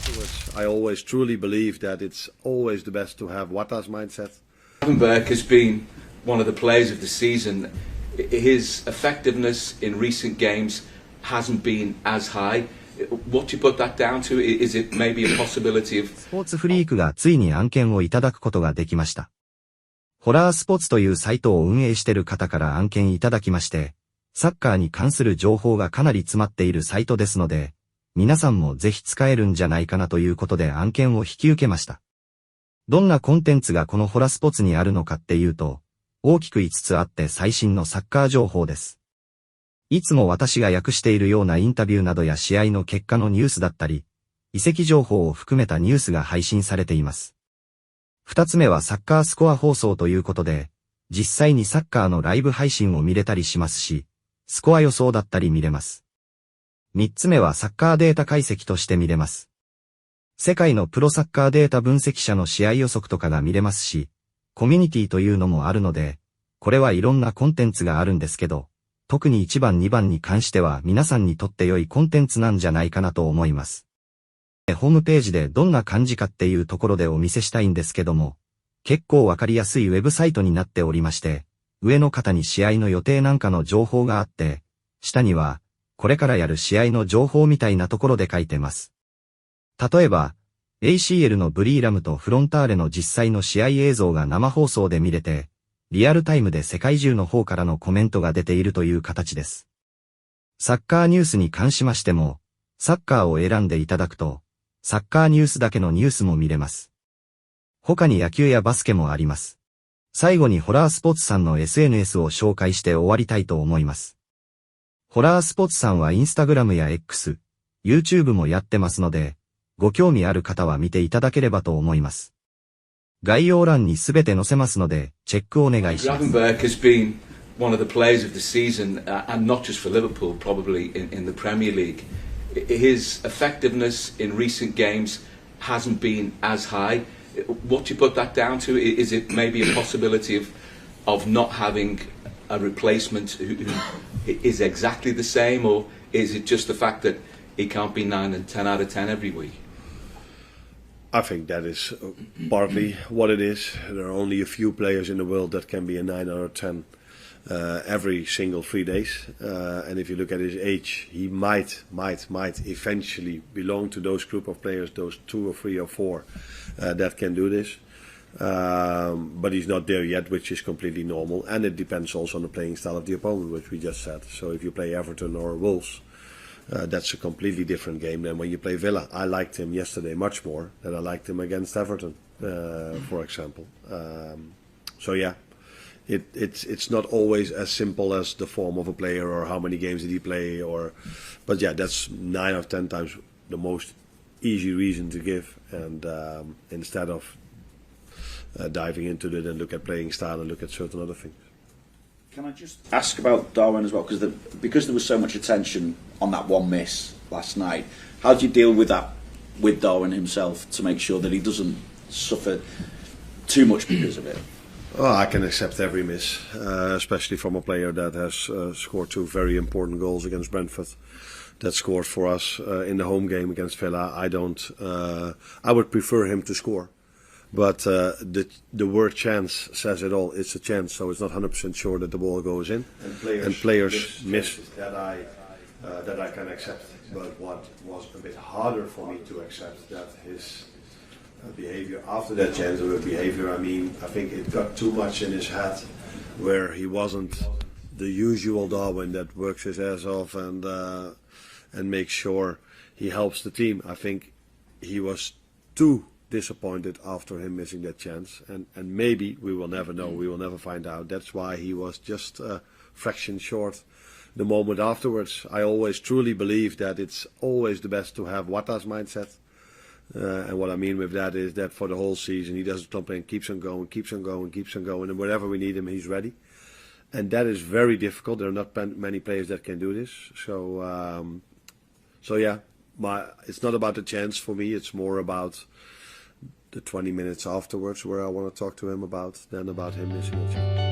afterwards. I always truly believe that it's always the best to have Wata's mindset. Gravenberch has been one of the players of the season. His effectiveness in recent games hasn't been as high. What do you put that down to? Is it maybe a possibility of... スポーツフリークがついに案件をいただくことができました。ホラースポーツというサイトを運営している方から案件いただきまして、サッカーに関する情報がかなり詰まっているサイトですので、皆さんもぜひ使えるんじゃないかなということで案件を引き受けました。どんなコンテンツがこのホラスポーツにあるのかっていうと、大きく5つあって最新のサッカー情報です。いつも私が訳しているようなインタビューなどや試合の結果のニュースだったり、移籍情報を含めたニュースが配信されています。2つ目はサッカースコア放送ということで、実際にサッカーのライブ配信を見れたりしますし、スコア予想だったり見れます。3つ目はサッカーデータ解析として見れます。世界のプロサッカーデータ分析者の試合予測とかが見れますし、コミュニティというのもあるので、これはいろんなコンテンツがあるんですけど、特に1番2番に関しては皆さんにとって良いコンテンツなんじゃないかなと思います。ホームページでどんな感じかっていうところでお見せしたいんですけども、結構わかりやすいウェブサイトになっておりまして、上の方に試合の予定なんかの情報があって、下には、これからやる試合の情報みたいなところで書いてます。例えば、ACL のブリーラムとフロンターレの実際の試合映像が生放送で見れて、リアルタイムで世界中の方からのコメントが出ているという形です。サッカーニュースに関しましても、サッカーを選んでいただくと、サッカーニュースだけのニュースも見れます。他に野球やバスケもあります。最後にホラースポーツさんの SNS を紹介して終わりたいと思います。ホラースポーツさんはインスタグラムや X、YouTube もやってますので、ご興味ある方は見ていただければと思います。概要欄にすべて載せますので、チェックお願いします。Gravenberch has been one of the players of the season, and not just for Liverpool, probably in the Premier League. His effectiveness in recent games hasn't been as high. What do you put that down to? Is it maybe a possibility of not having a replacement who is exactly the same, or is it just the fact that he can't be 9 and 10 out of 10 every week? I think that is partly what it is. There are only a few players in the world that can be a 9 out of 10 every single 3 days. And if you look at his age, he might eventually belong to those group of players, those 2 or 3 or 4 that can do this. But he's not there yet, which is completely normal. And it depends also on the playing style of the opponent, which we just said. So if you play Everton or Wolves, that's a completely different game than when you play Villa. I liked him yesterday much more than I liked him against Everton, for example. So yeah, it's not always as simple as the form of a player or how many games did he play, but yeah, that's 9 out of 10 times the most easy reason to give. And instead of diving into it and look at playing style and look at certain other things. Can I just ask about Darwin as well? Because there was so much attention on that one miss last night, how do you deal with that with Darwin himself to make sure that he doesn't suffer too much because of it? Oh, I can accept every miss, especially from a player that has scored 2 very important goals against Brentford. That scored for us in the home game against Villa. I would prefer him to score. But the word chance says it all. It's a chance, so it's not 100% sure that the ball goes in. And players miss that I can accept. But what was a bit harder for me to accept, that his behavior after that chance, or behavior, I mean, I think it got too much in his head, where he wasn't the usual Darwin that works his ass off and makes sure he helps the team. I think he was too disappointed after him missing that chance, and maybe we will never know, we will never find out. That's why he was just a fraction short the moment afterwards. I always truly believe that it's always the best to have Wata's mindset, and what I mean with that is that for the whole season he doesn't complain, keeps on going, and wherever we need him he's ready, and that is very difficult. There are not many players that can do this, so yeah, it's not about the chance for me, it's more about the 20 minutes afterwards where I want to talk to him about than about him missing a chance.